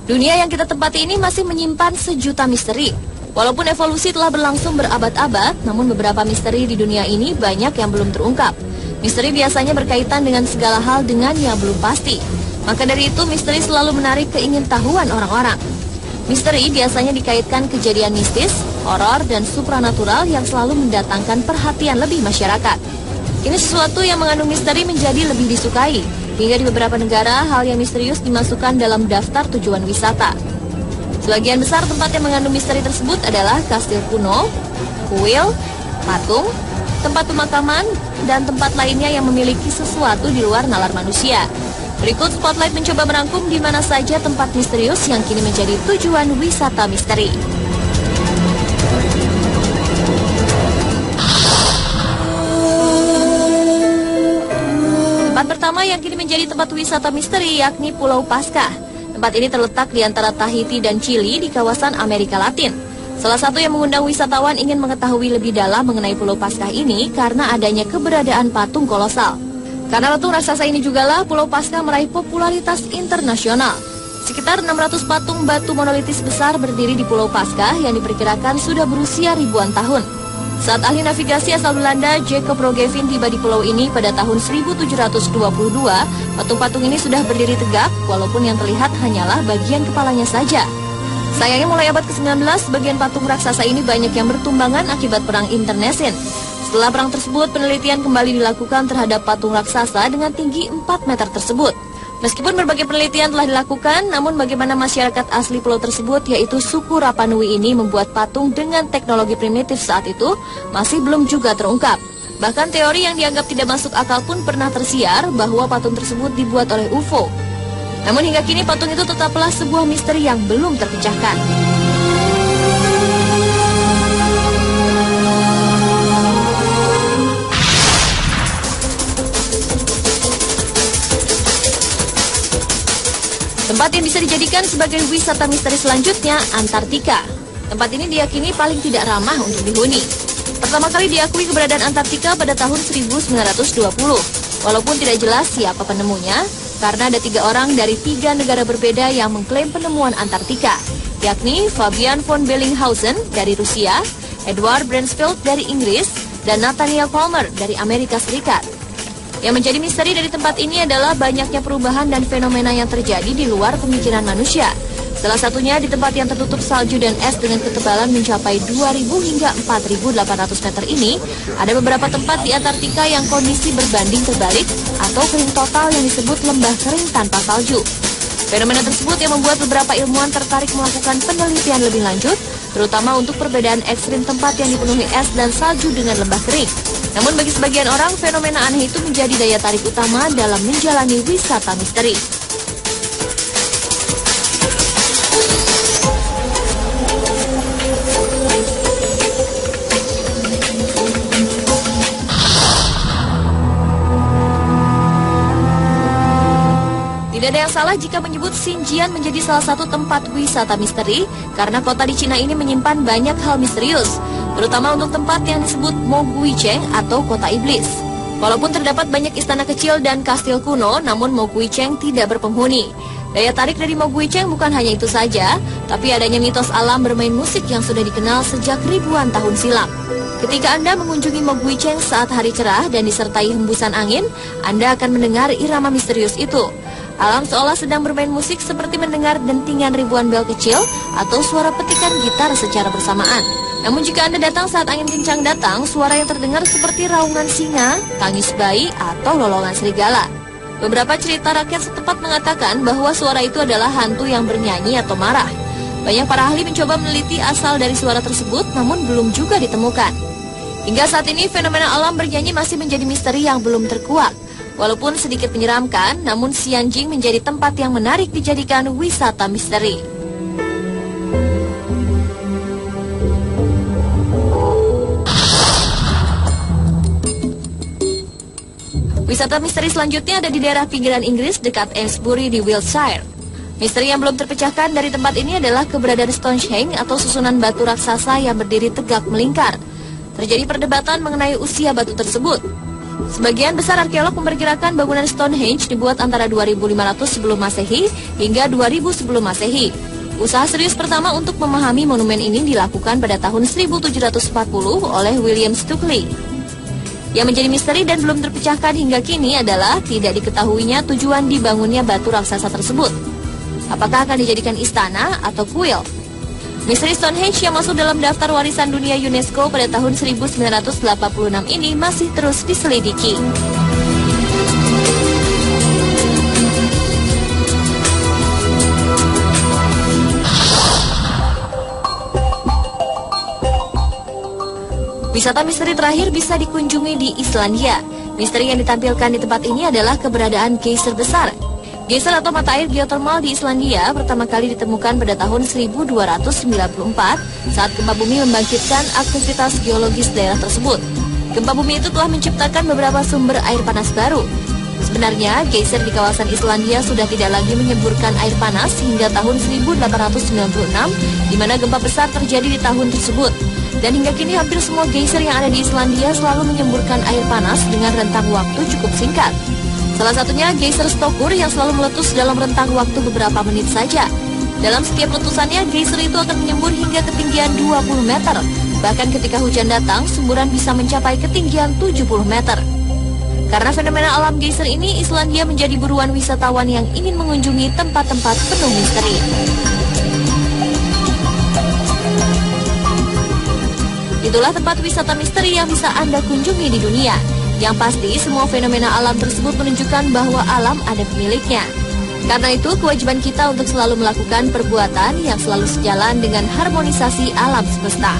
Dunia yang kita tempati ini masih menyimpan sejuta misteri. Walaupun evolusi telah berlangsung berabad-abad, namun beberapa misteri di dunia ini banyak yang belum terungkap. Misteri biasanya berkaitan dengan segala hal dengan yang belum pasti. Maka dari itu, misteri selalu menarik keingintahuan orang-orang. Misteri biasanya dikaitkan kejadian mistis, horor, dan supranatural yang selalu mendatangkan perhatian lebih masyarakat. Ini sesuatu yang mengandung misteri menjadi lebih disukai. Hingga di beberapa negara, hal yang misterius dimasukkan dalam daftar tujuan wisata. Sebagian besar tempat yang mengandung misteri tersebut adalah kastil kuno, kuil, patung, tempat pemakaman, dan tempat lainnya yang memiliki sesuatu di luar nalar manusia. Berikut Spotlight mencoba merangkum di mana saja tempat misterius yang kini menjadi tujuan wisata misteri. Tempat pertama yang kini menjadi tempat wisata misteri yakni Pulau Paskah. Tempat ini terletak di antara Tahiti dan Chili di kawasan Amerika Latin. Salah satu yang mengundang wisatawan ingin mengetahui lebih dalam mengenai Pulau Paskah ini karena adanya keberadaan patung kolosal. Karena patung raksasa ini jugalah Pulau Paskah meraih popularitas internasional. Sekitar 600 patung batu monolitis besar berdiri di Pulau Paskah yang diperkirakan sudah berusia ribuan tahun. Saat ahli navigasi asal Belanda Jacob Roggeveen tiba di pulau ini pada tahun 1722, patung-patung ini sudah berdiri tegak walaupun yang terlihat hanyalah bagian kepalanya saja. Sayangnya mulai abad ke-19, bagian patung raksasa ini banyak yang bertumbangan akibat perang internecine. Setelah perang tersebut, penelitian kembali dilakukan terhadap patung raksasa dengan tinggi 4 meter tersebut. Meskipun berbagai penelitian telah dilakukan, namun bagaimana masyarakat asli pulau tersebut, yaitu suku Rapa Nui ini membuat patung dengan teknologi primitif saat itu, masih belum juga terungkap. Bahkan teori yang dianggap tidak masuk akal pun pernah tersiar bahwa patung tersebut dibuat oleh UFO. Namun hingga kini patung itu tetaplah sebuah misteri yang belum terpecahkan. Tempat yang bisa dijadikan sebagai wisata misteri selanjutnya, Antartika. Tempat ini diyakini paling tidak ramah untuk dihuni. Pertama kali diakui keberadaan Antartika pada tahun 1920. Walaupun tidak jelas siapa penemunya, karena ada 3 orang dari 3 negara berbeda yang mengklaim penemuan Antartika, yakni Fabian von Bellinghausen dari Rusia, Edward Bransfield dari Inggris, dan Nathaniel Palmer dari Amerika Serikat. Yang menjadi misteri dari tempat ini adalah banyaknya perubahan dan fenomena yang terjadi di luar pemikiran manusia. Salah satunya di tempat yang tertutup salju dan es dengan ketebalan mencapai 2.000 hingga 4.800 meter ini, ada beberapa tempat di Antartika yang kondisi berbanding terbalik atau kering total yang disebut lembah kering tanpa salju. Fenomena tersebut yang membuat beberapa ilmuwan tertarik melakukan penelitian lebih lanjut, terutama untuk perbedaan ekstrim tempat yang dipenuhi es dan salju dengan lembah kering. Namun bagi sebagian orang, fenomena aneh itu menjadi daya tarik utama dalam menjalani wisata misteri. Tidak ada yang salah jika menyebut Xinjiang menjadi salah satu tempat wisata misteri, karena kota di Cina ini menyimpan banyak hal misterius, terutama untuk tempat yang disebut Moguicheng atau kota iblis. Walaupun terdapat banyak istana kecil dan kastil kuno, namun Moguicheng tidak berpenghuni. Daya tarik dari Moguicheng bukan hanya itu saja, tapi adanya mitos alam bermain musik yang sudah dikenal sejak ribuan tahun silam. Ketika Anda mengunjungi Moguicheng saat hari cerah dan disertai hembusan angin, Anda akan mendengar irama misterius itu. Alam seolah sedang bermain musik seperti mendengar dentingan ribuan bel kecil atau suara petikan gitar secara bersamaan. Namun jika Anda datang saat angin kencang datang, suara yang terdengar seperti raungan singa, tangis bayi, atau lolongan serigala. Beberapa cerita rakyat setempat mengatakan bahwa suara itu adalah hantu yang bernyanyi atau marah. Banyak para ahli mencoba meneliti asal dari suara tersebut, namun belum juga ditemukan. Hingga saat ini, fenomena alam bernyanyi masih menjadi misteri yang belum terkuak. Walaupun sedikit menyeramkan, namun Xinjiang menjadi tempat yang menarik dijadikan wisata misteri. Wisata misteri selanjutnya ada di daerah pinggiran Inggris dekat Amesbury di Wiltshire. Misteri yang belum terpecahkan dari tempat ini adalah keberadaan Stonehenge atau susunan batu raksasa yang berdiri tegak melingkar. Terjadi perdebatan mengenai usia batu tersebut. Sebagian besar arkeolog memperkirakan bangunan Stonehenge dibuat antara 2500 sebelum Masehi hingga 2000 sebelum Masehi. Usaha serius pertama untuk memahami monumen ini dilakukan pada tahun 1740 oleh William Stukeley. Yang menjadi misteri dan belum terpecahkan hingga kini adalah tidak diketahuinya tujuan dibangunnya batu raksasa tersebut. Apakah akan dijadikan istana atau kuil? Misteri Stonehenge yang masuk dalam daftar warisan dunia UNESCO pada tahun 1986 ini masih terus diselidiki. Wisata misteri terakhir bisa dikunjungi di Islandia. Misteri yang ditampilkan di tempat ini adalah keberadaan geyser besar. Geyser atau mata air geotermal di Islandia pertama kali ditemukan pada tahun 1294 saat gempa bumi membangkitkan aktivitas geologis daerah tersebut. Gempa bumi itu telah menciptakan beberapa sumber air panas baru. Sebenarnya, geyser di kawasan Islandia sudah tidak lagi menyemburkan air panas hingga tahun 1896, di mana gempa besar terjadi di tahun tersebut. Dan hingga kini hampir semua geyser yang ada di Islandia selalu menyemburkan air panas dengan rentang waktu cukup singkat. Salah satunya geyser Stokur yang selalu meletus dalam rentang waktu beberapa menit saja. Dalam setiap letusannya, geyser itu akan menyembur hingga ketinggian 20 meter. Bahkan ketika hujan datang, semburan bisa mencapai ketinggian 70 meter. Karena fenomena alam geyser ini, Islandia menjadi buruan wisatawan yang ingin mengunjungi tempat-tempat penuh misteri. Itulah tempat wisata misteri yang bisa Anda kunjungi di dunia. Yang pasti, semua fenomena alam tersebut menunjukkan bahwa alam ada pemiliknya. Karena itu, kewajiban kita untuk selalu melakukan perbuatan yang selalu sejalan dengan harmonisasi alam semesta.